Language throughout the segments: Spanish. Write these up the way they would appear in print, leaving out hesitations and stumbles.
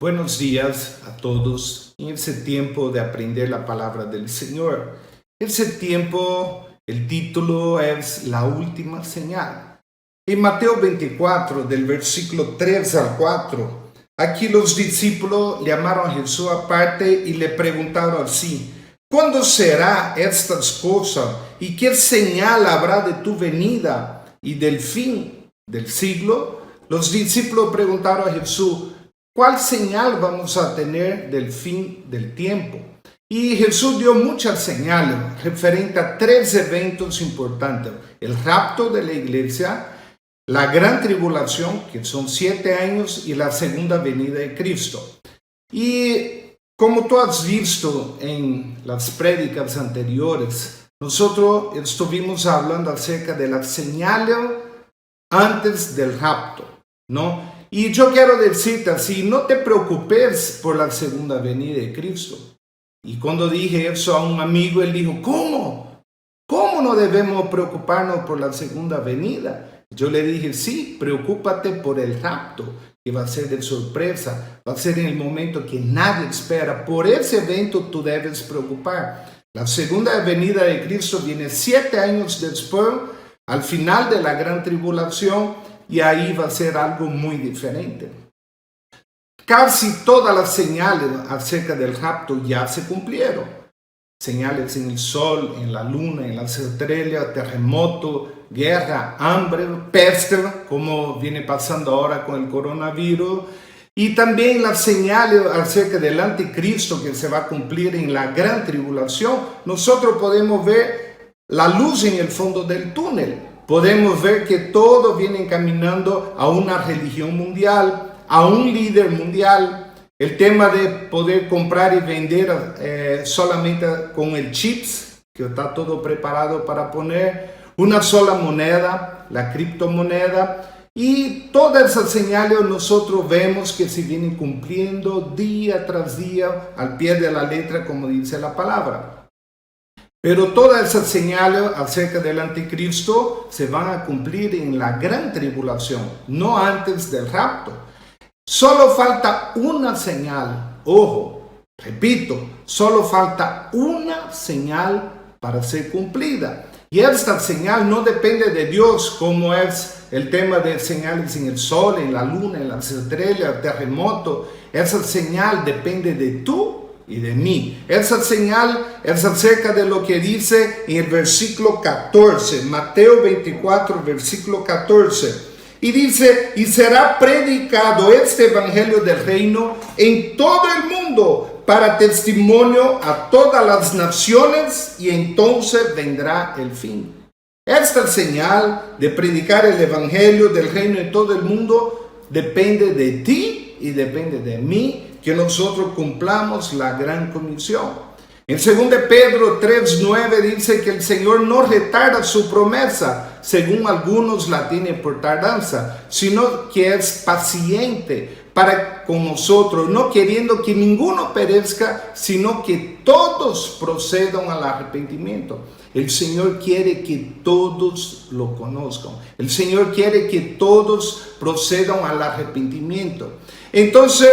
Buenos días a todos en ese tiempo de aprender la palabra del Señor. Ese tiempo, el título es La Última Señal. En Mateo 24, del versículo 3 al 4, aquí los discípulos llamaron a Jesús aparte y le preguntaron así: ¿cuándo será estas cosas? ¿Y qué señal habrá de tu venida y del fin del siglo? Los discípulos preguntaron a Jesús: ¿cuál señal vamos a tener del fin del tiempo? Y Jesús dio muchas señales referentes a tres eventos importantes: el rapto de la iglesia, la gran tribulación, que son 7 años, y la segunda venida de Cristo. Y como tú has visto en las prédicas anteriores, nosotros estuvimos hablando acerca de las señales antes del rapto, ¿no? Y yo quiero decirte así: no te preocupes por la segunda venida de Cristo. Y cuando dije eso a un amigo, él dijo: ¿cómo? ¿Cómo no debemos preocuparnos por la segunda venida? Yo le dije: sí, preocúpate por el rapto, que va a ser de sorpresa, va a ser en el momento que nadie espera. Por ese evento tú debes preocupar. La segunda venida de Cristo viene 7 años después, al final de la gran tribulación, y ahí va a ser algo muy diferente. Casi todas las señales acerca del rapto ya se cumplieron. Señales en el sol, en la luna, en las estrellas, terremoto, guerra, hambre, peste, como viene pasando ahora con el coronavirus. Y también las señales acerca del anticristo que se va a cumplir en la gran tribulación. Nosotros podemos ver la luz en el fondo del túnel. Podemos ver que todo viene encaminando a una religión mundial, a un líder mundial. El tema de poder comprar y vender solamente con el chips, que está todo preparado para poner, una sola moneda, la criptomoneda, y todas esas señales nosotros vemos que se vienen cumpliendo día tras día al pie de la letra, como dice la palabra. Pero todas esas señales acerca del anticristo se van a cumplir en la gran tribulación, no antes del rapto. Solo falta una señal. Ojo, repito, solo falta una señal para ser cumplida. Y esta señal no depende de Dios, como es el tema de señales en el sol, en la luna, en las estrellas, el terremoto. Esa señal depende de tú y de mí. Esa señal es acerca de lo que dice en el versículo 14, Mateo 24, versículo 14. Y dice: y será predicado este evangelio del reino en todo el mundo para testimonio a todas las naciones, y entonces vendrá el fin. Esta señal de predicar el evangelio del reino en todo el mundo depende de ti y depende de mí, que nosotros cumplamos la gran comisión. En 2 Pedro 3:9 dice que el Señor no retarda su promesa, según algunos la tienen por tardanza, sino que es paciente para con nosotros, no queriendo que ninguno perezca, sino que todos procedan al arrepentimiento. El Señor quiere que todos lo conozcan. El Señor quiere que todos procedan al arrepentimiento. Entonces,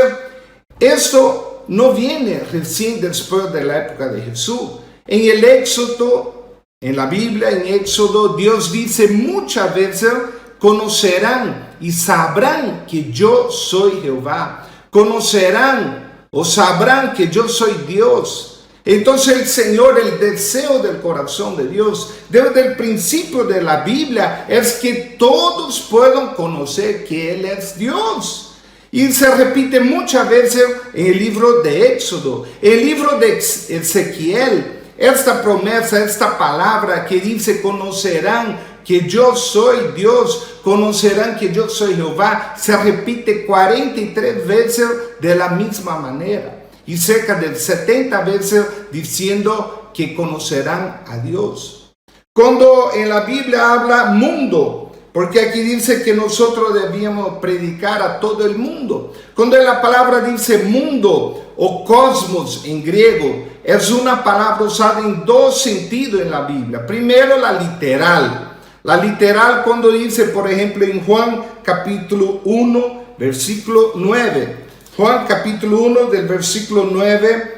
esto no viene recién después de la época de Jesús. En el Éxodo, en la Biblia, en Éxodo, Dios dice muchas veces: conocerán y sabrán que yo soy Jehová. Conocerán o sabrán que yo soy Dios. Entonces el Señor, el deseo del corazón de Dios, desde el principio de la Biblia, es que todos puedan conocer que Él es Dios. Y se repite muchas veces en el libro de Éxodo, el libro de Ezequiel, esta promesa, esta palabra que dice: conocerán que yo soy Dios, conocerán que yo soy Jehová, se repite 43 veces de la misma manera, y cerca de 70 veces diciendo que conocerán a Dios. Cuando en la Biblia habla mundo, porque aquí dice que nosotros debíamos predicar a todo el mundo. Cuando la palabra dice mundo o cosmos en griego, es una palabra usada en dos sentidos en la Biblia. Primero, la literal. La literal cuando dice, por ejemplo, en Juan capítulo 1, versículo 9. Juan capítulo 1 del versículo 9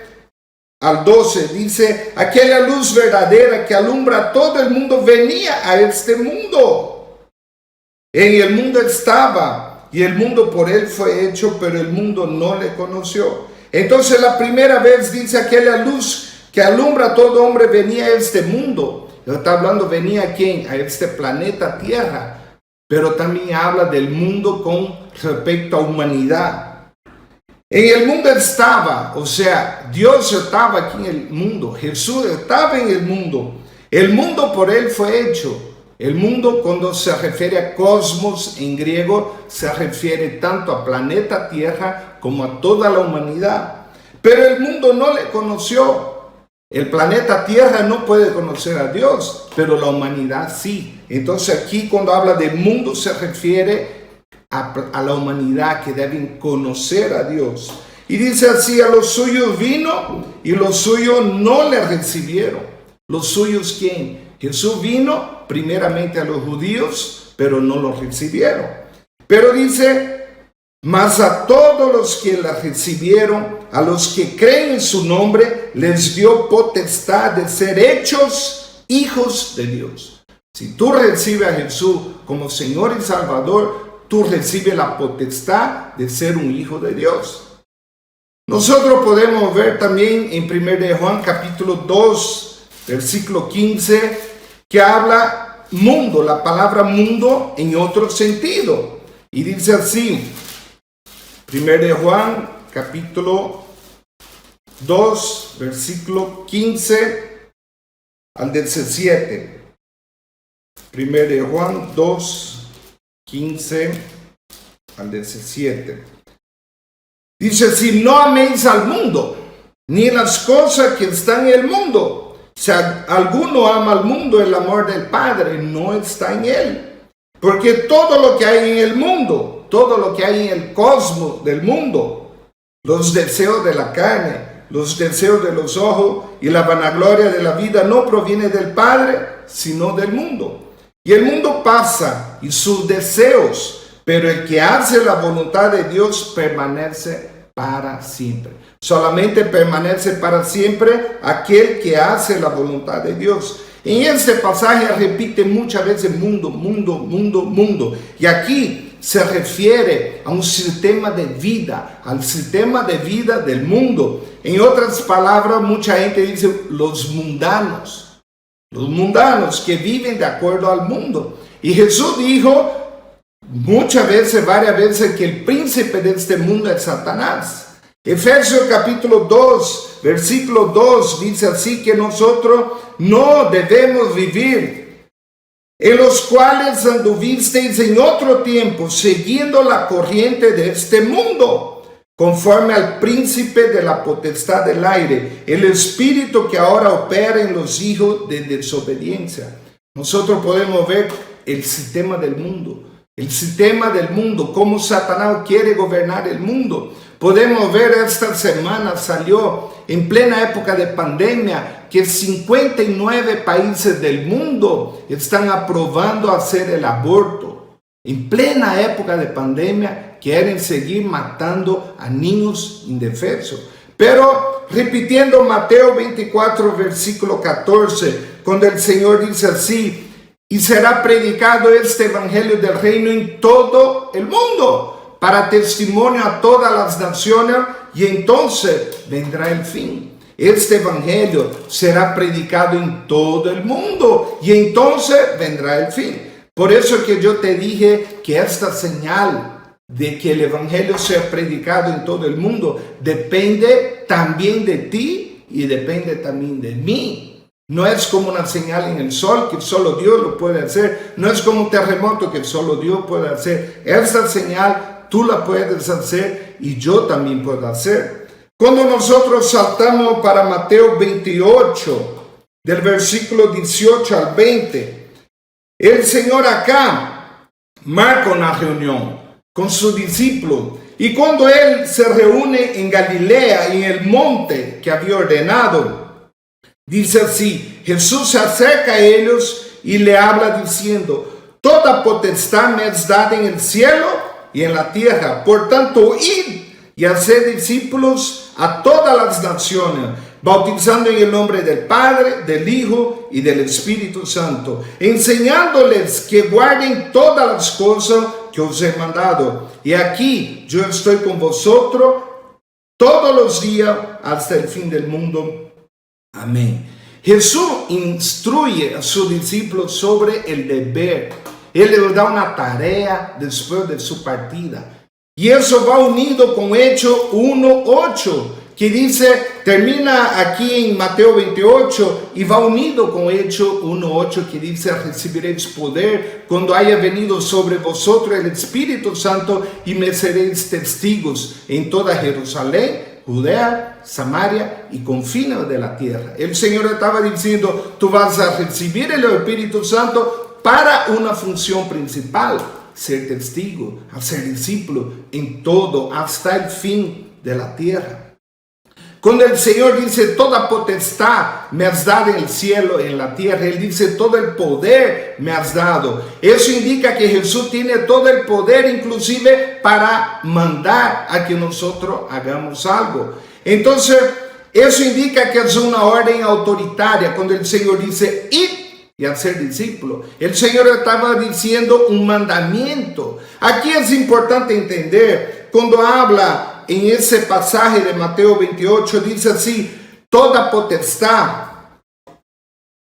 al 12, dice: aquella luz verdadera que alumbra a todo el mundo venía a este mundo. En el mundo estaba, y el mundo por él fue hecho, pero el mundo no le conoció. Entonces la primera vez dice: aquella luz que alumbra a todo hombre venía a este mundo. Está hablando, venía a quién, a este planeta Tierra, pero también habla del mundo con respecto a humanidad. En el mundo estaba, o sea, Dios estaba aquí en el mundo, Jesús estaba en el mundo por él fue hecho. El mundo, cuando se refiere a cosmos en griego, se refiere tanto a planeta Tierra como a toda la humanidad. Pero el mundo no le conoció. El planeta Tierra no puede conocer a Dios, pero la humanidad sí. Entonces aquí cuando habla de mundo se refiere a la humanidad, que deben conocer a Dios. Y dice así: a los suyos vino y los suyos no le recibieron. ¿Los suyos quién? Jesús vino primeramente a los judíos, pero no los recibieron. Pero dice: mas a todos los que la recibieron, a los que creen en su nombre, les dio potestad de ser hechos hijos de Dios. Si tú recibes a Jesús como Señor y Salvador, tú recibes la potestad de ser un hijo de Dios. Nosotros podemos ver también en 1 Juan capítulo 2, versículo 15, que habla mundo, la palabra mundo en otro sentido. Y dice así, 1 Juan capítulo 2, versículo 15 al 17. 1 Juan 2, 15 al 17. Dice así: no améis al mundo, ni las cosas que están en el mundo. Si alguno ama al mundo, el amor del Padre no está en él. Porque todo lo que hay en el mundo, todo lo que hay en el cosmos del mundo, los deseos de la carne, los deseos de los ojos y la vanagloria de la vida, no proviene del Padre, sino del mundo. Y el mundo pasa y sus deseos, pero el que hace la voluntad de Dios permanece para siempre. Solamente permanece para siempre aquel que hace la voluntad de Dios. En este pasaje repite muchas veces mundo, mundo, mundo, mundo. Y aquí se refiere a un sistema de vida, al sistema de vida del mundo. En otras palabras, mucha gente dice los mundanos que viven de acuerdo al mundo. Y Jesús dijo muchas veces, varias veces, que el príncipe de este mundo es Satanás. Efesios capítulo 2, versículo 2 dice así: que nosotros no debemos vivir en los cuales anduvisteis en otro tiempo, siguiendo la corriente de este mundo, conforme al príncipe de la potestad del aire, el espíritu que ahora opera en los hijos de desobediencia. Nosotros podemos ver el sistema del mundo. El sistema del mundo, cómo Satanás quiere gobernar el mundo. Podemos ver, esta semana salió en plena época de pandemia que 59 países del mundo están aprobando hacer el aborto. En plena época de pandemia quieren seguir matando a niños indefensos. Pero repitiendo Mateo 24, versículo 14, cuando el Señor dice así: y será predicado este evangelio del reino en todo el mundo, para testimonio a todas las naciones, y entonces vendrá el fin. Este evangelio será predicado en todo el mundo, y entonces vendrá el fin. Por eso que yo te dije que esta señal de que el evangelio sea predicado en todo el mundo depende también de ti y depende también de mí. No es como una señal en el sol que solo Dios lo puede hacer. No es como un terremoto que solo Dios puede hacer. Esta señal tú la puedes hacer y yo también puedo hacer. Cuando nosotros saltamos para Mateo 28, del versículo 18 al 20, el Señor acá marca una reunión con sus discípulos. Y cuando Él se reúne en Galilea, en el monte que había ordenado, dice así: Jesús se acerca a ellos y le habla diciendo: toda potestad me es dada en el cielo y en la tierra. Por tanto, id y hacer discípulos a todas las naciones, bautizando en el nombre del Padre, del Hijo y del Espíritu Santo, enseñándoles que guarden todas las cosas que os he mandado. Y aquí yo estoy con vosotros todos los días hasta el fin del mundo. Amén. Jesús instruye a sus discípulos sobre el deber. Él les da una tarea después de su partida. Y eso va unido con Hechos 1:8, que dice, termina aquí en Mateo 28 y va unido con Hechos 1:8, que dice, recibiréis poder cuando haya venido sobre vosotros el Espíritu Santo y me seréis testigos en toda Jerusalén, Judea, Samaria y confines de la tierra. El Señor estaba diciendo, tú vas a recibir el Espíritu Santo para una función principal, ser testigo, hacer discípulo en todo, hasta el fin de la tierra. Cuando el Señor dice, toda potestad me has dado en el cielo, en la tierra, Él dice, todo el poder me has dado. Eso indica que Jesús tiene todo el poder, inclusive para mandar a que nosotros hagamos algo. Entonces, eso indica que es una orden autoritaria. Cuando el Señor dice, id y hacer discípulo, el Señor estaba diciendo un mandamiento. Aquí es importante entender, cuando habla en ese pasaje de Mateo 28, dice así, toda potestad,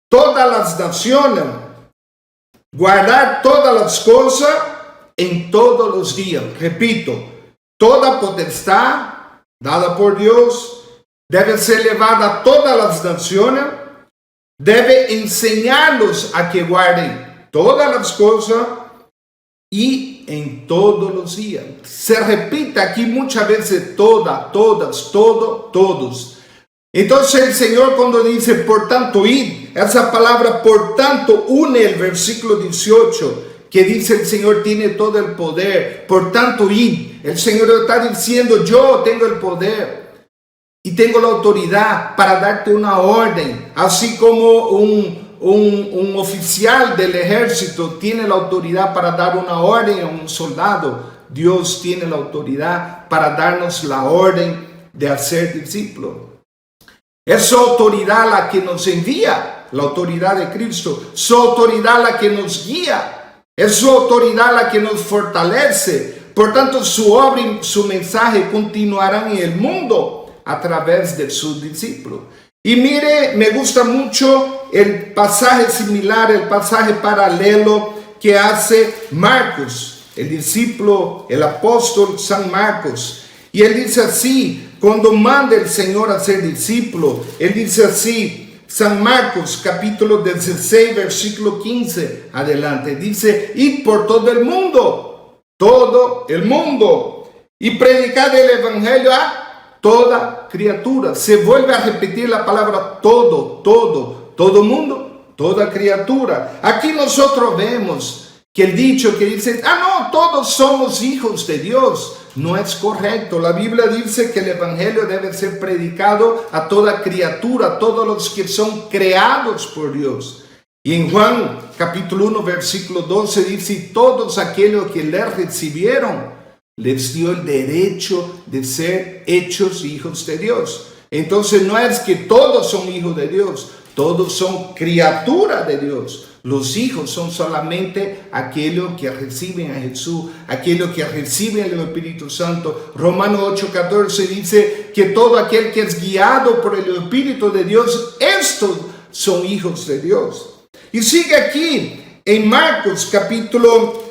todas las naciones, guardar todas las cosas en todos los días. Repito, toda potestad dada por Dios debe ser llevada a todas las naciones, debe enseñarlos a que guarden todas las cosas y en todos los días. Se repite aquí muchas veces toda, todas, todo, todos. Entonces el Señor, cuando dice por tanto id, esa palabra por tanto une el versículo 18 que dice el Señor tiene todo el poder. Por tanto id, el Señor está diciendo yo tengo el poder y tengo la autoridad para darte una orden, así como un oficial del ejército tiene la autoridad para dar una orden a un soldado. Dios tiene la autoridad para darnos la orden de hacer discípulos. Es su autoridad la que nos envía, la autoridad de Cristo. Su autoridad la que nos guía. Es su autoridad la que nos fortalece. Por tanto, su obra y su mensaje continuarán en el mundo a través de sus discípulos. Y mire, me gusta mucho el pasaje similar, el pasaje paralelo que hace Marcos, el discípulo, el apóstol San Marcos. Y él dice así, cuando manda el Señor a ser discípulo, él dice así, San Marcos capítulo 16, versículo 15, adelante, dice, id por todo el mundo, y predicad el evangelio a toda criatura. Se vuelve a repetir la palabra todo mundo, toda criatura. Aquí nosotros vemos que el dicho que dice, no, todos somos hijos de Dios, no es correcto. La Biblia dice que el evangelio debe ser predicado a toda criatura, a todos los que son creados por Dios. Y en Juan capítulo 1 versículo 12 dice, todos aquellos que le recibieron, les dio el derecho de ser hechos hijos de Dios. Entonces no es que todos son hijos de Dios, todos son criaturas de Dios. Los hijos son solamente aquellos que reciben a Jesús, aquellos que reciben el Espíritu Santo. Romanos 8:14 dice que todo aquel que es guiado por el Espíritu de Dios, estos son hijos de Dios. Y sigue aquí en Marcos capítulo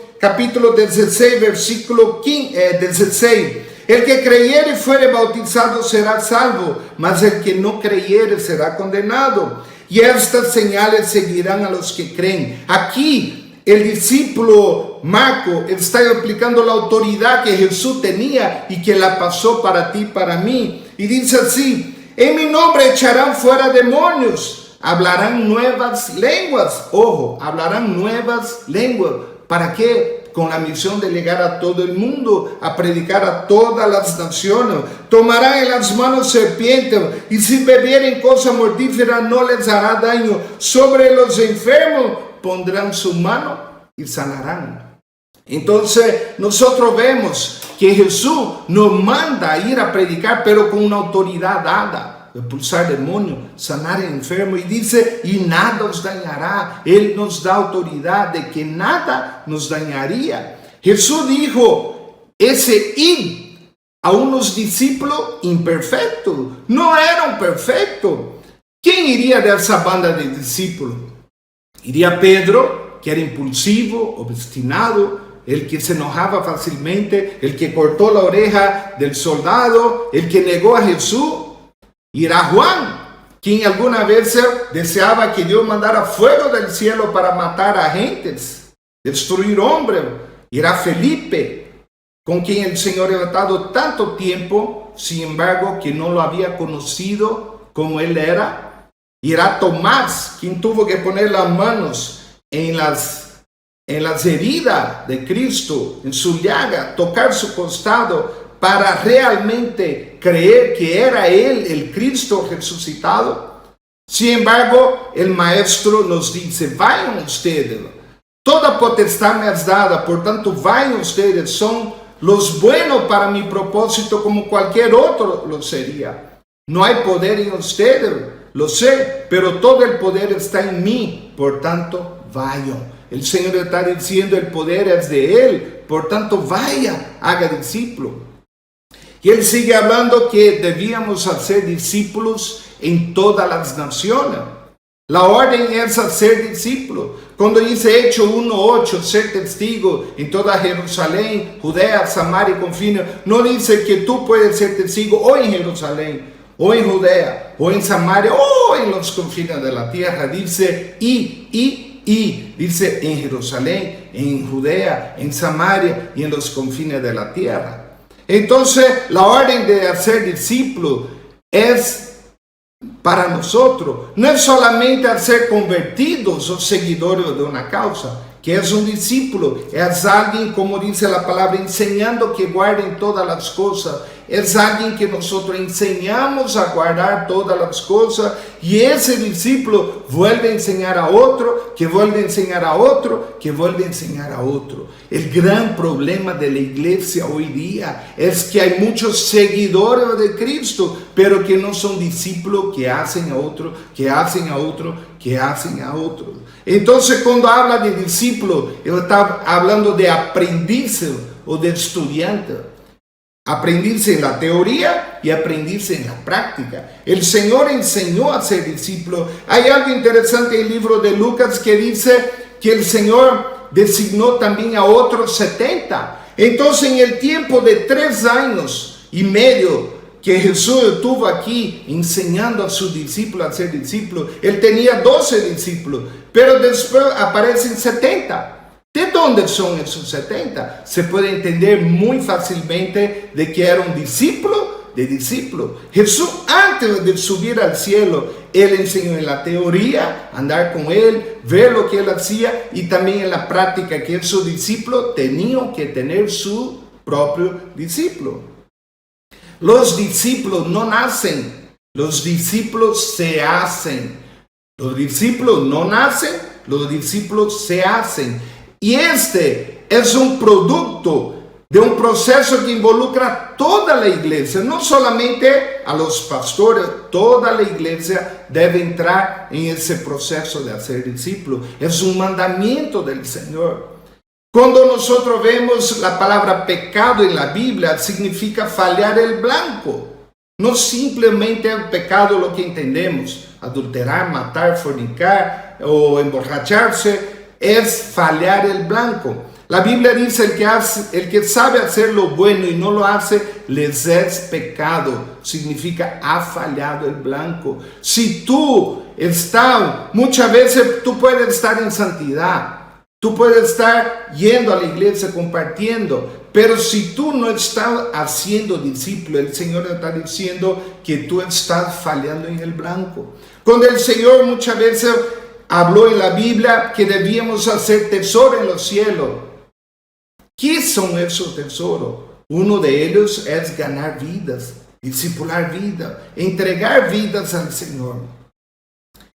16, versículo 16. El que creyere y fuere bautizado será salvo, mas el que no creyere será condenado. Y estas señales seguirán a los que creen. Aquí el discípulo Marco está aplicando la autoridad que Jesús tenía y que la pasó para ti, para mí. Y dice así, en mi nombre echarán fuera demonios, hablarán nuevas lenguas. Ojo, hablarán nuevas lenguas. ¿Para qué? Con la misión de llegar a todo el mundo, a predicar a todas las naciones. Tomarán en las manos serpientes, y si bebieren cosa mortífera no les hará daño. Sobre los enfermos pondrán su mano y sanarán. Entonces nosotros vemos que Jesús nos manda a ir a predicar, pero con una autoridad dada, expulsar demonios, sanar enfermos, y dice, y nada os dañará. Él nos da autoridad de que nada nos dañaría. Jesús dijo, ese ir a unos discípulos imperfectos, no eran perfectos. ¿Quién iría de esa banda de discípulos? Iría Pedro, que era impulsivo, obstinado, el que se enojaba fácilmente, el que cortó la oreja del soldado, el que negó a Jesús. Irá Juan, quien alguna vez deseaba que Dios mandara fuego del cielo para matar a gentes, destruir hombres. Irá Felipe, con quien el Señor ha estado tanto tiempo, sin embargo, que no lo había conocido como él era. Irá Tomás, quien tuvo que poner las manos en las heridas de Cristo, en su llaga, tocar su costado para realmente creer que era Él el Cristo resucitado. Sin embargo, el Maestro nos dice, vayan ustedes, toda potestad me has dada, por tanto vayan ustedes, son los buenos para mi propósito como cualquier otro lo sería. No hay poder en ustedes, lo sé, pero todo el poder está en mí, por tanto vayan. El Señor está diciendo, el poder es de Él, por tanto vaya, haga discípulo. Y Él sigue hablando que debíamos hacer discípulos en todas las naciones. La orden es hacer discípulos. Cuando dice Hechos 1:8, ser testigo en toda Jerusalén, Judea, Samaria y confines, no dice que tú puedes ser testigo o en Jerusalén, o en Judea, o en Samaria, o en los confines de la tierra. Dice dice en Jerusalén, en Judea, en Samaria y en los confines de la tierra. Entonces, la orden de hacer discípulos es para nosotros. No es solamente hacer convertidos o seguidores de una causa, que es un discípulo. Es alguien, como dice la palabra, enseñando que guarden todas las cosas. Es alguien que nosotros enseñamos a guardar todas las cosas, y ese discípulo vuelve a enseñar a otro, que vuelve a enseñar a otro, que vuelve a enseñar a otro. El gran problema de la iglesia hoy día es que hay muchos seguidores de Cristo, pero que no son discípulos, que hacen a otro, que hacen a otro, que hacen a otro. Entonces, cuando habla de discípulo, él está hablando de aprendiz o de estudiante. Aprendirse en la teoría y aprendirse en la práctica. El Señor enseñó a ser discípulo. Hay algo interesante en el libro de Lucas que dice que el Señor designó también a otros 70. Entonces, en el tiempo de 3 años y medio que Jesús estuvo aquí enseñando a sus discípulos a ser discípulos, Él tenía 12 discípulos, pero después aparecen 70. ¿De dónde son esos 70? Se puede entender muy fácilmente de que era un discípulo de discípulo. Jesús, antes de subir al cielo, Él enseñó en la teoría, andar con Él, ver lo que Él hacía, y también en la práctica que esos discípulos tenían que tener su propio discípulo. Los discípulos no nacen, los discípulos se hacen. Los discípulos no nacen, los discípulos se hacen. Y este es un producto de un proceso que involucra a toda la iglesia, no solamente a los pastores. Toda la iglesia debe entrar en ese proceso de hacer discípulos. Es un mandamiento del Señor. Cuando nosotros vemos la palabra pecado en la Biblia, significa fallar el blanco. No simplemente el pecado lo que entendemos, adulterar, matar, fornicar o emborracharse. Es fallar el blanco. La Biblia dice, el que sabe hacer lo bueno y no lo hace, les es pecado. Significa, ha fallado el blanco. Si tú muchas veces tú puedes estar en santidad, tú puedes estar yendo a la iglesia, compartiendo, pero si tú no estás haciendo discípulo, el Señor está diciendo que tú estás fallando en el blanco. Cuando el Señor muchas veces habló en la Biblia que debíamos hacer tesoro en los cielos. ¿Qué son esos tesoros? Uno de ellos es ganar vidas, discipular vidas, entregar vidas al Señor.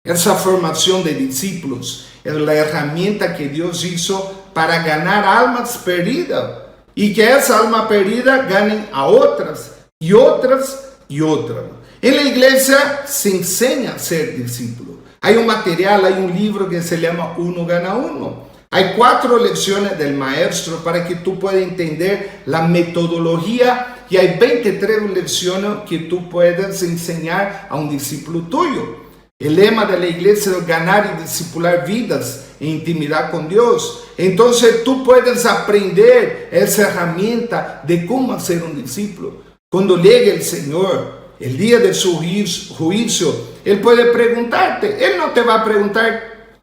Esa formación de discípulos es la herramienta que Dios hizo para ganar almas perdidas y que esa alma perdida ganen a otras y otras y otras. En la iglesia se enseña a ser discípulo. Hay un material, hay un libro que se llama Uno Gana Uno. Hay 4 lecciones del maestro para que tú puedas entender la metodología y hay 23 lecciones que tú puedes enseñar a un discípulo tuyo. El lema de la iglesia es ganar y discipular vidas en intimidad con Dios. Entonces tú puedes aprender esa herramienta de cómo hacer un discípulo. Cuando llegue el Señor, el día de su juicio, Él puede preguntarte. Él no te va a preguntar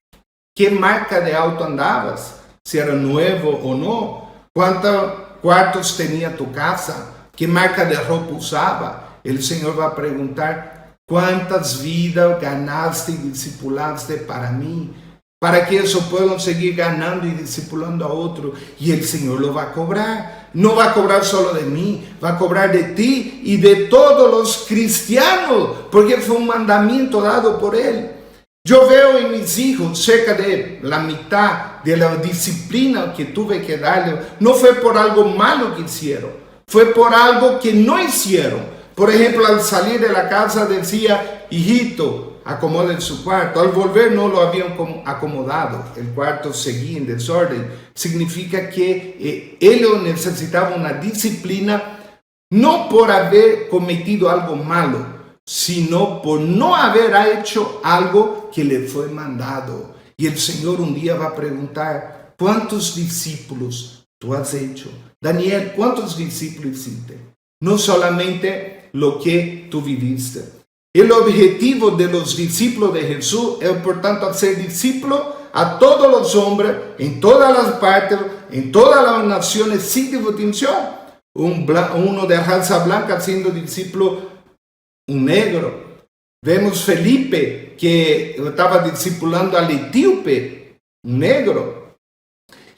qué marca de auto andabas, si era nuevo o no, cuántos cuartos tenía tu casa, qué marca de ropa usaba. El Señor va a preguntar cuántas vidas ganaste y discipulaste para mí, para que eso puedan seguir ganando y discipulando a otro. Y el Señor lo va a cobrar. No va a cobrar solo de mí, va a cobrar de ti y de todos los cristianos, porque fue un mandamiento dado por Él. Yo veo en mis hijos cerca de la mitad de la disciplina que tuve que darle. No fue por algo malo que hicieron, fue por algo que no hicieron. Por ejemplo, al salir de la casa decía, hijito, acomoden su cuarto. Al volver no lo habían acomodado, el cuarto seguía en desorden. Significa que ellos necesitaban una disciplina, no por haber cometido algo malo, sino por no haber hecho algo que le fue mandado. Y el Señor un día va a preguntar, ¿cuántos discípulos tú has hecho? Daniel, ¿cuántos discípulos hiciste? No solamente lo que tú viviste. El objetivo de los discípulos de Jesús es, por tanto, hacer discípulos a todos los hombres, en todas las partes, en todas las naciones, sin distinción. Uno de raza blanca siendo discípulo un negro. Vemos Felipe que estaba discipulando al etíope, un negro.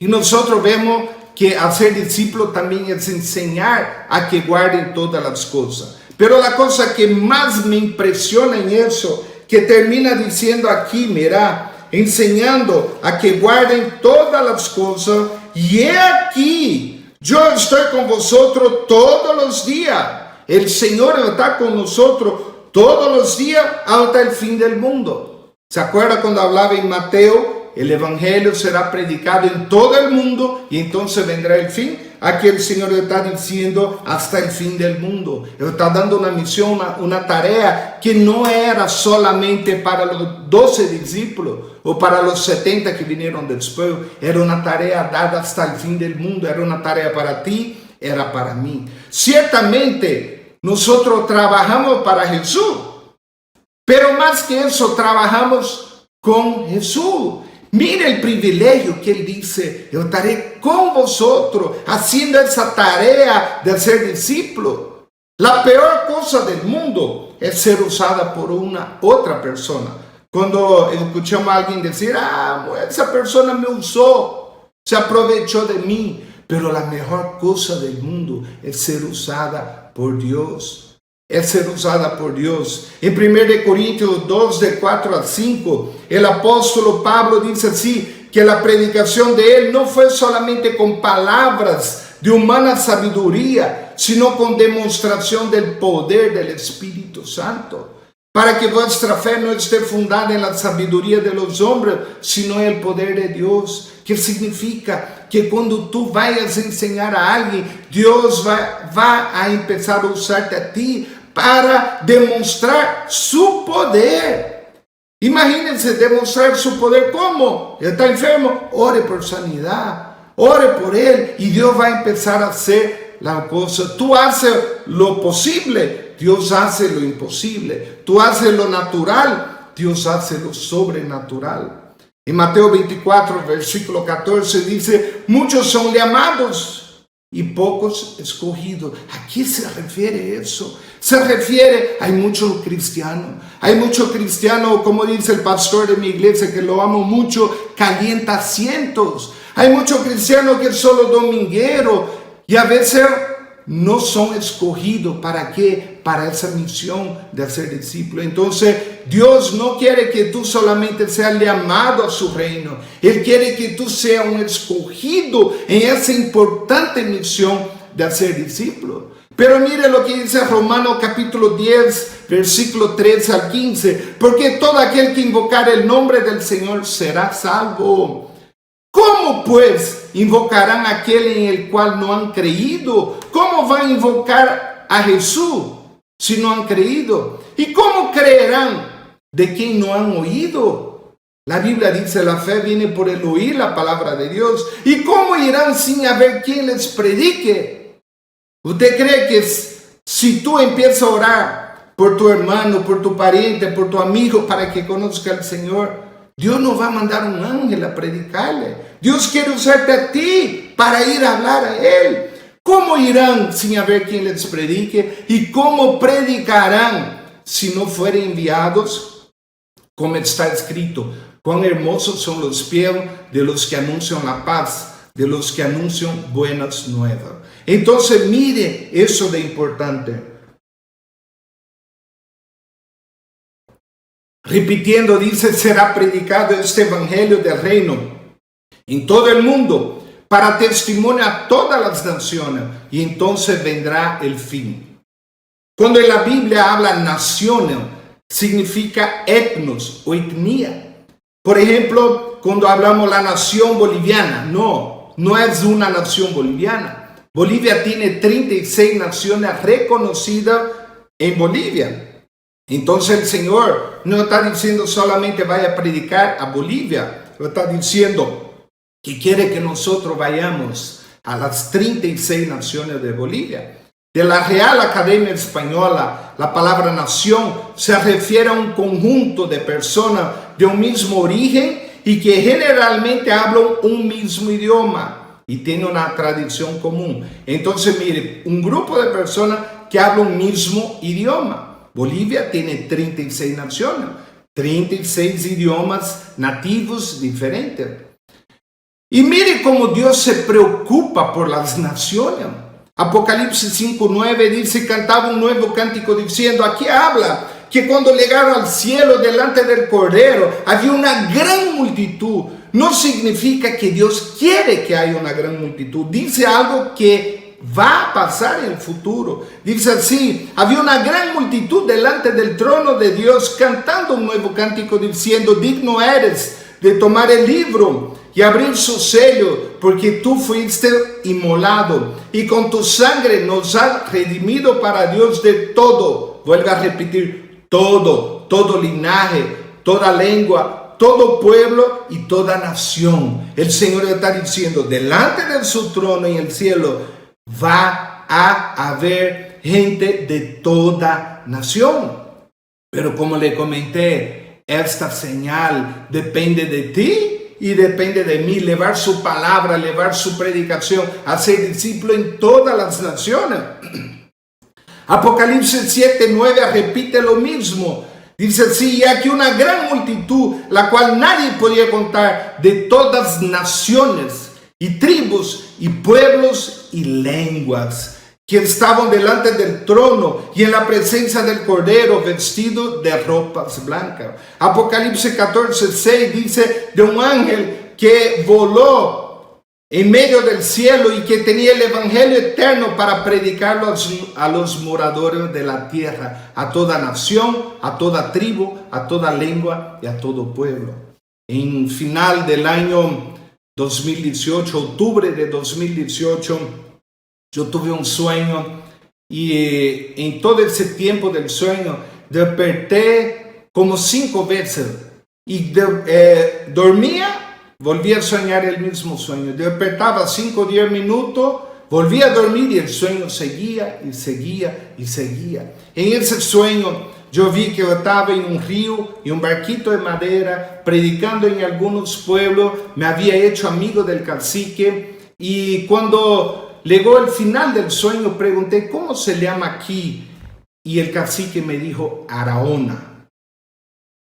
Y nosotros vemos que hacer discípulo también es enseñar a que guarden todas las cosas. Pero la cosa que más me impresiona en eso, que termina diciendo aquí, mira, enseñando a que guarden todas las cosas, y he aquí, yo estoy con vosotros todos los días. El Señor está con nosotros todos los días hasta el fin del mundo. ¿Se acuerda cuando hablaba en Mateo? El Evangelio será predicado en todo el mundo y entonces vendrá el fin. Aquí el Señor está diciendo hasta el fin del mundo. Él está dando una misión, una tarea que no era solamente para los 12 discípulos o para los 70 que vinieron después. Era una tarea dada hasta el fin del mundo. Era una tarea para ti, era para mí. Ciertamente nosotros trabajamos para Jesús, pero más que eso trabajamos con Jesús. Mire el privilegio que Él dice, yo estaré con vosotros haciendo esa tarea de ser discípulo. La peor cosa del mundo es ser usada por una otra persona. Cuando escuchamos a alguien decir, esa persona me usó, se aprovechó de mí. Pero la mejor cosa del mundo es ser usada por Dios. Es ser usada por Dios. En 1 Corintios 2, de 4 al 5, el apóstol Pablo dice así, que la predicación de él no fue solamente con palabras de humana sabiduría, sino con demostración del poder del Espíritu Santo, para que vuestra fe no esté fundada en la sabiduría de los hombres, sino en el poder de Dios. ¿Qué significa? Que cuando tú vayas a enseñar a alguien, Dios va a empezar a usarte a ti para demostrar su poder. Imagínense demostrar su poder. ¿Cómo? Él está enfermo, ore por sanidad, ore por él y Dios va a empezar a hacer la cosa. Tú haces lo posible, Dios hace lo imposible. Tú haces lo natural, Dios hace lo sobrenatural. En Mateo 24, versículo 14 dice, muchos son llamados y pocos escogidos. ¿A qué se refiere eso? Se refiere, hay muchos cristianos, como dice el pastor de mi iglesia, que lo amo mucho, calienta asientos. Hay muchos cristianos que son solo domingueros y a veces no son escogidos. ¿Para qué? Para esa misión de hacer discípulos. Entonces, Dios no quiere que tú solamente seas llamado a su reino. Él quiere que tú seas un escogido en esa importante misión de hacer discípulos. Pero mire lo que dice Romanos capítulo 10, versículo 13 al 15. Porque todo aquel que invocar el nombre del Señor será salvo. ¿Cómo pues invocarán a aquel en el cual no han creído? ¿Cómo van a invocar a Jesús si no han creído? ¿Y cómo creerán de quien no han oído? La Biblia dice, la fe viene por el oír la palabra de Dios. ¿Y cómo irán sin haber quien les predique? ¿Usted cree que si tú empiezas a orar por tu hermano, por tu pariente, por tu amigo para que conozca al Señor, Dios no va a mandar un ángel a predicarle? Dios quiere usarte a ti para ir a hablar a Él. ¿Cómo irán sin haber quien les predique? ¿Y cómo predicarán si no fueren enviados? Como está escrito, cuán hermosos son los pies de los que anuncian la paz, de los que anuncian buenas nuevas. Entonces mire eso de importante. Repitiendo, dice, será predicado este evangelio del reino en todo el mundo para testimonio a todas las naciones, y entonces vendrá el fin. Cuando en la Biblia habla naciones, significa etnos o etnia. Por ejemplo, cuando hablamos la nación boliviana, no es una nación boliviana. Bolivia tiene 36 naciones reconocidas en Bolivia. Entonces el Señor no está diciendo solamente vaya a predicar a Bolivia, lo está diciendo que quiere que nosotros vayamos a las 36 naciones de Bolivia. De la Real Academia Española, la palabra nación se refiere a un conjunto de personas de un mismo origen y que generalmente hablan un mismo idioma y tienen una tradición común. Entonces mire, un grupo de personas que hablan un mismo idioma. Bolivia tiene 36 naciones, 36 idiomas nativos diferentes. Y mire cómo Dios se preocupa por las naciones. Apocalipsis 5:9 dice, cantaba un nuevo cántico diciendo, aquí habla que cuando llegaron al cielo delante del Cordero había una gran multitud. No significa que Dios quiere que haya una gran multitud, dice algo que va a pasar en el futuro. Dice así, había una gran multitud delante del trono de Dios cantando un nuevo cántico diciendo, digno eres de tomar el libro y abrir su sello, porque tú fuiste inmolado y con tu sangre nos has redimido para Dios de todo. Vuelve a repetir, todo linaje, toda lengua, todo pueblo y toda nación. El Señor está diciendo, delante de su trono en el cielo va a haber gente de toda nación. Pero como le comenté, esta señal depende de ti y depende de mí, llevar su palabra, llevar su predicación, hacer discípulo en todas las naciones. Apocalipsis 7:9 repite lo mismo. Dice así, ya que una gran multitud, la cual nadie podía contar, de todas naciones y tribus y pueblos y lenguas, que estaban delante del trono y en la presencia del Cordero, vestidos de ropas blancas. Apocalipsis 14:6 dice de un ángel que voló en medio del cielo y que tenía el evangelio eterno para predicarlo a los moradores de la tierra, a toda nación, a toda tribu, a toda lengua y a todo pueblo. En final del año 2018, octubre de 2018, yo tuve un sueño y en todo ese tiempo del sueño desperté como 5 veces y dormía, volvía a soñar el mismo sueño, despertaba 5 o 10 minutos, volvía a dormir y el sueño seguía y seguía y seguía. En ese sueño yo vi que yo estaba en un río y un barquito de madera predicando en algunos pueblos. Me había hecho amigo del cacique y cuando llegó el final del sueño pregunté ¿cómo se llama aquí? Y el cacique me dijo Araona.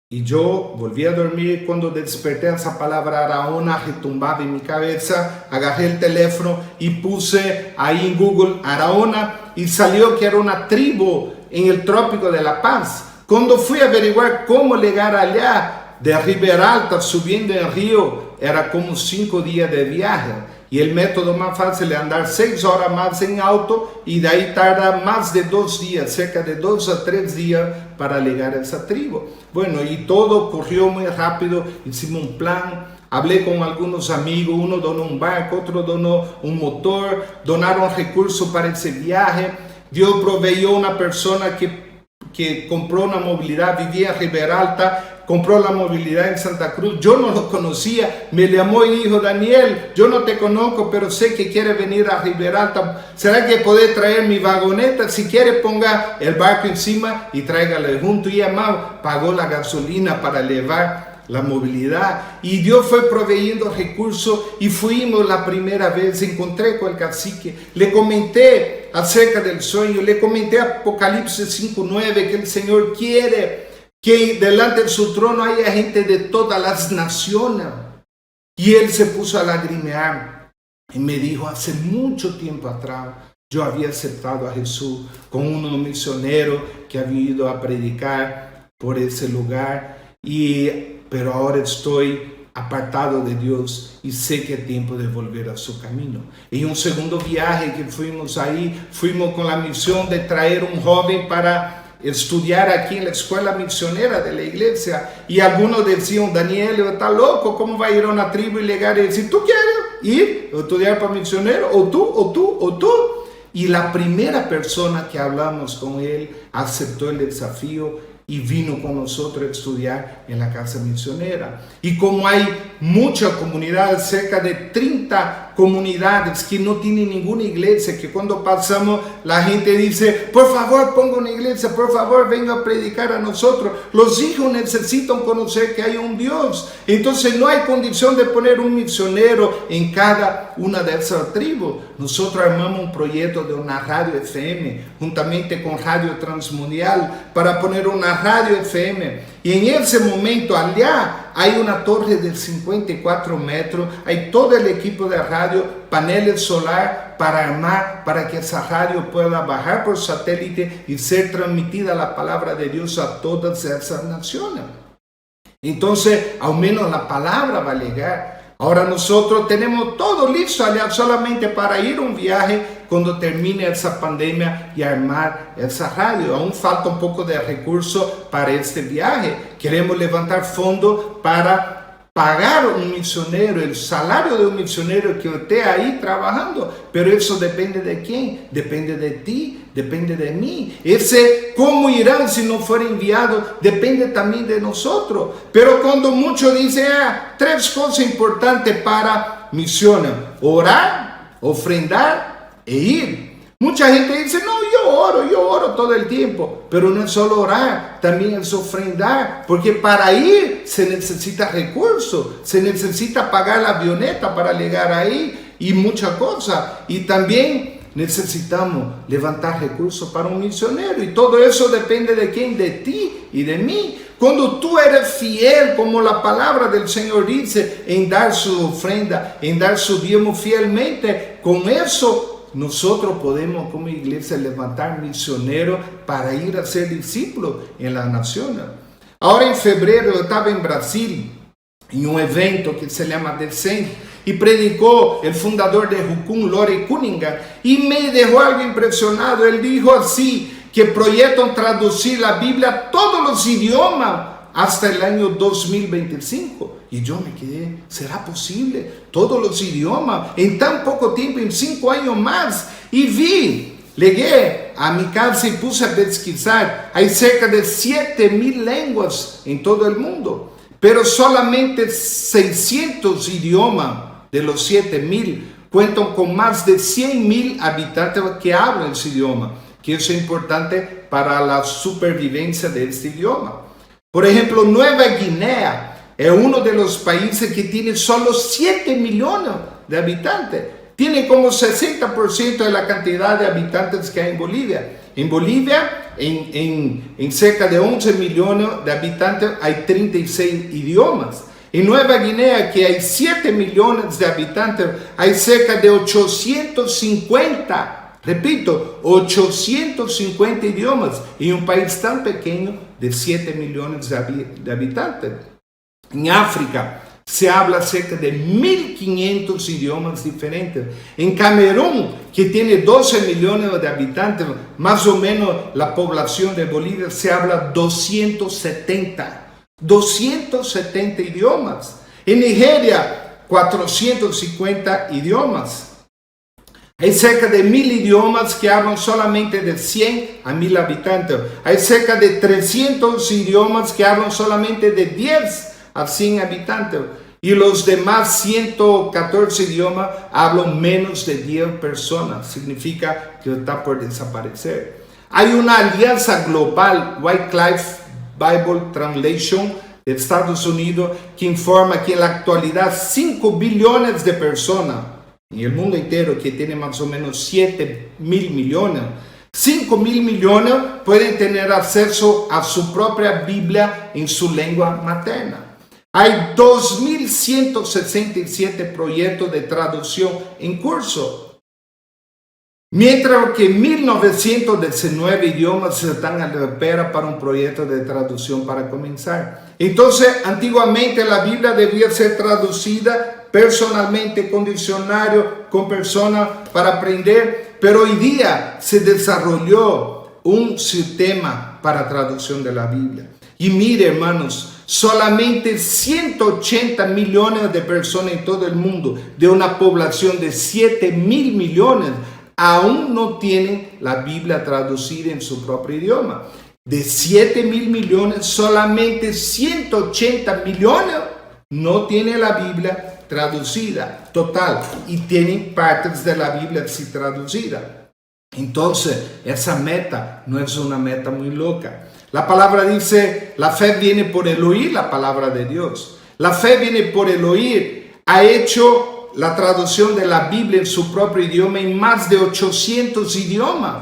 Y yo volví a dormir y cuando desperté esa palabra Araona retumbaba en mi cabeza. Agarré el teléfono y puse ahí en Google Araona y salió que era una tribu en el trópico de La Paz. Cuando fui a averiguar cómo llegar allá de Ribeira Alta subiendo el río, era como 5 días de viaje. Y el método más fácil es andar 6 horas más en auto y de ahí tarda más de 2 días, cerca de 2 a 3 días para llegar a esa tribu. Bueno, y todo corrió muy rápido, hicimos un plan, hablé con algunos amigos, uno donó un barco, otro donó un motor, donaron recursos para ese viaje. Dios proveyó una persona que compró una movilidad, vivía en Ribeira Alta, compró la movilidad en Santa Cruz. Yo no lo conocía, me llamó y dijo: Daniel, yo no te conozco, pero sé que quiere venir a Ribeira Alta. ¿Será que puede traer mi vagoneta? Si quiere, ponga el barco encima y tráigale junto. Y amado, pagó la gasolina para llevar la movilidad. Y Dios fue proveyendo recursos y fuimos la primera vez. Encontré con el cacique, le comenté acerca del sueño, le comenté Apocalipsis 5:9, que el Señor quiere que delante de su trono haya gente de todas las naciones. Y él se puso a lagrimear y me dijo: hace mucho tiempo atrás yo había aceptado a Jesús con unos misioneros que habían ido a predicar por ese lugar, pero ahora estoy apartado de Dios y sé que es tiempo de volver a su camino. En un segundo viaje que fuimos ahí, fuimos con la misión de traer un joven para estudiar aquí en la escuela misionera de la iglesia, y algunos decían: Daniel, está loco, ¿cómo va a ir a una tribu y llegar y decir: ¿tú quieres ir a estudiar para misionero? O tú. Y la primera persona que hablamos con él aceptó el desafío y vino con nosotros a estudiar en la casa misionera. Y como hay mucha comunidad, cerca de 30 comunidades que no tienen ninguna iglesia, que cuando pasamos la gente dice: por favor, ponga una iglesia, por favor, venga a predicar a nosotros. Los hijos necesitan conocer que hay un Dios. Entonces no hay condición de poner un misionero en cada una de esas tribus. Nosotros armamos un proyecto de una radio FM, juntamente con Radio Transmundial, para poner una radio FM. Y en ese momento allá hay una torre de 54 metros, hay todo el equipo de radio, paneles solar para armar, para que esa radio pueda bajar por satélite y ser transmitida la palabra de Dios a todas esas naciones. Entonces, al menos la palabra va a llegar. Ahora nosotros tenemos todo listo allá solamente para ir a un viaje cuando termine esa pandemia y armar esa radio. Aún falta un poco de recursos para este viaje. Queremos levantar fondos para pagar un misionero, el salario de un misionero que esté ahí trabajando. Pero eso depende de quién, depende de ti, depende de mí. Cómo irán si no fuera enviado, depende también de nosotros. Pero cuando muchos dicen 3 cosas importantes para misiones: orar, ofrendar e ir. Mucha gente dice: no, yo oro todo el tiempo. Pero no es solo orar, también es ofrendar, porque para ir se necesita recursos, se necesita pagar la avioneta para llegar ahí y muchas cosas. Y también necesitamos levantar recursos para un misionero, y todo eso depende de quién, de ti y de mí. Cuando tú eres fiel, como la palabra del Señor dice, en dar su ofrenda, en dar su diezmo fielmente, con eso nosotros podemos como iglesia levantar misioneros para ir a ser discípulos en las naciones. Ahora en febrero yo estaba en Brasil, en un evento que se llama Descent, y predicó el fundador de Jucum, Lore Cunningham, y me dejó algo impresionado. Él dijo así, que proyectan traducir la Biblia a todos los idiomas hasta el año 2025. Y yo me quedé: ¿será posible? Todos los idiomas en tan poco tiempo, en 5 años más. Y llegué a mi casa y puse a pesquisar. Hay cerca de 7,000 lenguas en todo el mundo, pero solamente 600 idiomas de los 7,000 cuentan con más de 100,000 habitantes que hablan ese idioma, que eso es importante para la supervivencia de este idioma. Por ejemplo, Nueva Guinea es uno de los países que tiene solo 7 millones de habitantes, tiene como 60% de la cantidad de habitantes que hay en Bolivia. En Bolivia, en cerca de 11 millones de habitantes, hay 36 idiomas. En Nueva Guinea, que hay 7 millones de habitantes, hay cerca de 850, repito, 850 idiomas en un país tan pequeño de 7 millones de habitantes. En África se habla cerca de 1.500 idiomas diferentes. En Camerún, que tiene 12 millones de habitantes, más o menos la población de Bolivia, se habla 270 idiomas. En Nigeria, 450 idiomas. Hay cerca de 1.000 idiomas que hablan solamente de 100 a 1.000 habitantes. Hay cerca de 300 idiomas que hablan solamente de 10 a 100 habitantes. Y los demás 114 idiomas hablan menos de 10 personas. Significa que está por desaparecer. Hay una alianza global, Wycliffe Bible Translation de Estados Unidos, que informa que en la actualidad 5 billones de personas en el mundo entero, que tiene más o menos 7.000 millones, 5.000 millones pueden tener acceso a su propia Biblia en su lengua materna. Hay 2.167 proyectos de traducción en curso. Mientras que 1.919 idiomas están a la espera para un proyecto de traducción para comenzar. Entonces, antiguamente la Biblia debía ser traducida personalmente, con diccionario, con personas para aprender, pero hoy día se desarrolló un sistema para traducción de la Biblia. Y mire, hermanos, solamente 180 millones de personas en todo el mundo, de una población de 7.000 millones, aún no tienen la Biblia traducida en su propio idioma. De 7.000 millones, solamente 180 millones no tienen la Biblia traducida total y tienen partes de la Biblia así traducida. Entonces, esa meta no es una meta muy loca. La palabra dice, la fe viene por el oír la palabra de Dios. La fe viene por el oír. Ha hecho la traducción de la Biblia en su propio idioma en más de 800 idiomas.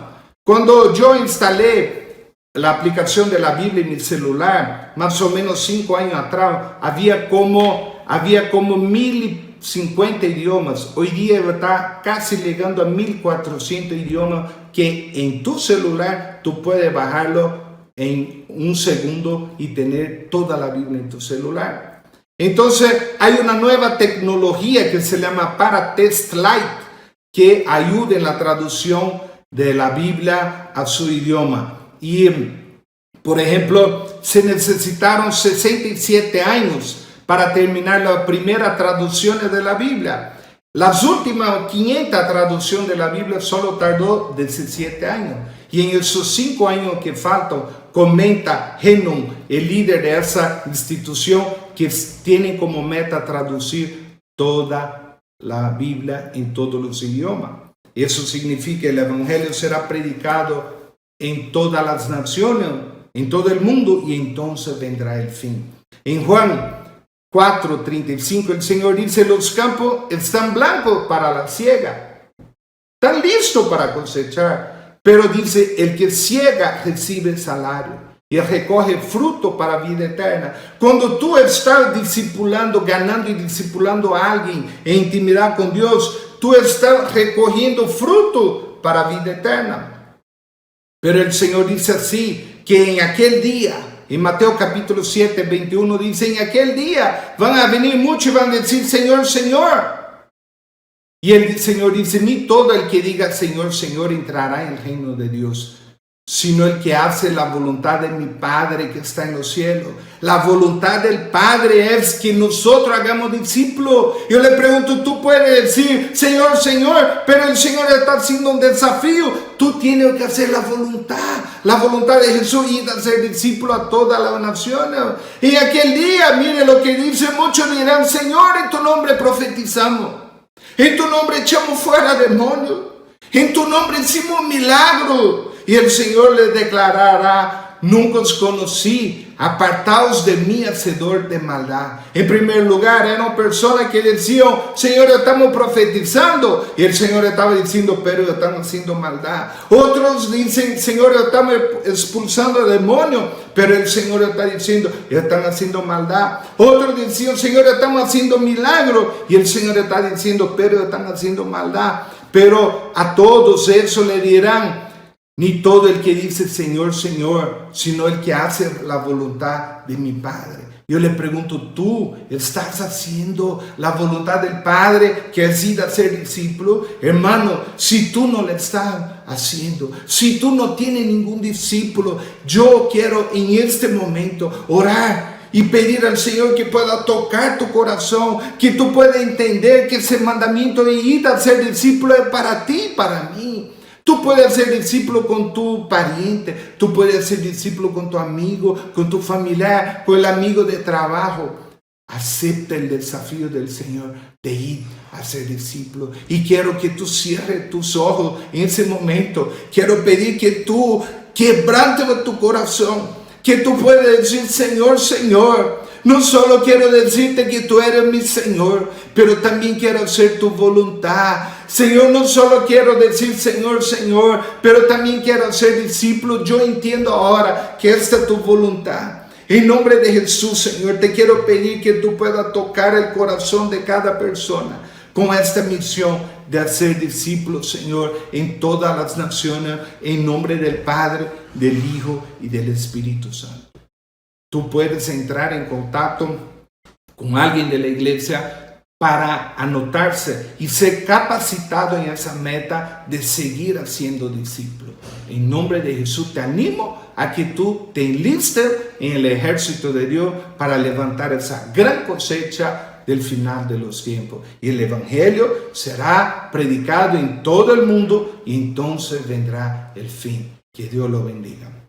Cuando yo instalé la aplicación de la Biblia en mi celular, más o menos 5 años atrás, había como 1.050 idiomas. Hoy día está casi llegando a 1.400 idiomas que en tu celular tú puedes bajarlo en un segundo y tener toda la Biblia en tu celular. Entonces hay una nueva tecnología que se llama Paratest Lite que ayuda en la traducción de la Biblia a su idioma. Y, por ejemplo, se necesitaron 67 años para terminar la primera traducción de la Biblia. Las últimas 500 traducciones de la Biblia solo tardó 17 años. Y en esos 5 años que faltan, comenta Henon, el líder de esa institución, que tiene como meta traducir toda la Biblia en todos los idiomas. Eso significa que el Evangelio será predicado en todas las naciones, en todo el mundo, y entonces vendrá el fin. En Juan 4:35 el Señor dice, los campos están blancos para la siega, están listos para cosechar, pero dice, el que siega recibe salario y recoge fruto para vida eterna. Cuando tú estás discipulando, ganando y discipulando a alguien en intimidad con Dios, tú estás recogiendo fruto para vida eterna. Pero el Señor dice así, que en aquel día, en Mateo capítulo 7, 21, dice, en aquel día van a venir muchos y van a decir, Señor, Señor. Y el Señor dice, ni todo el que diga Señor, Señor entrará en el reino de Dios, sino el que hace la voluntad de mi Padre que está en los cielos. La voluntad del Padre es que nosotros hagamos discípulos. Yo le pregunto, tú puedes decir, Señor, Señor, pero el Señor está haciendo un desafío. Tú tienes que hacer la voluntad de Jesús y hacer discípulo a todas las naciones. Y aquel día, mire lo que dice, muchos dirán, Señor, en tu nombre profetizamos, en tu nombre echamos fuera demonios, en tu nombre hicimos milagros. Y el Señor les declarará: nunca os conocí, apartaos de mí, hacedor de maldad. En primer lugar, eran personas que decían: Señor, estamos profetizando. Y el Señor estaba diciendo: pero están haciendo maldad. Otros dicen: Señor, estamos expulsando demonios. Pero el Señor está diciendo: están haciendo maldad. Otros decían: Señor, estamos haciendo milagros. Y el Señor está diciendo: pero están haciendo maldad. Pero a todos eso le dirán: ni todo el que dice Señor, Señor, sino el que hace la voluntad de mi Padre. Yo le pregunto: ¿tú estás haciendo la voluntad del Padre, que es ir a ser discípulo? Hermano, si tú no le estás haciendo, si tú no tienes ningún discípulo, yo quiero en este momento orar y pedir al Señor que pueda tocar tu corazón, que tú puedas entender que ese mandamiento de ir a ser discípulo es para ti, para mí. Tú puedes ser discípulo con tu pariente, tú puedes ser discípulo con tu amigo, con tu familiar, con el amigo de trabajo. Acepta el desafío del Señor de ir a ser discípulo. Y quiero que tú cierres tus ojos en ese momento. Quiero pedir que tú quebrantes tu corazón, que tú puedas decir: Señor, Señor, no solo quiero decirte que tú eres mi Señor, pero también quiero hacer tu voluntad. Señor, no solo quiero decir Señor, Señor, pero también quiero ser discípulo. Yo entiendo ahora que esta es tu voluntad. En nombre de Jesús, Señor, te quiero pedir que tú puedas tocar el corazón de cada persona con esta misión de hacer discípulos, Señor, en todas las naciones, en nombre del Padre, del Hijo y del Espíritu Santo. Tú puedes entrar en contacto con alguien de la iglesia para anotarse y ser capacitado en esa meta de seguir haciendo discípulos. En nombre de Jesús te animo a que tú te enlistes en el ejército de Dios para levantar esa gran cosecha del final de los tiempos. Y el evangelio será predicado en todo el mundo y entonces vendrá el fin. Que Dios lo bendiga.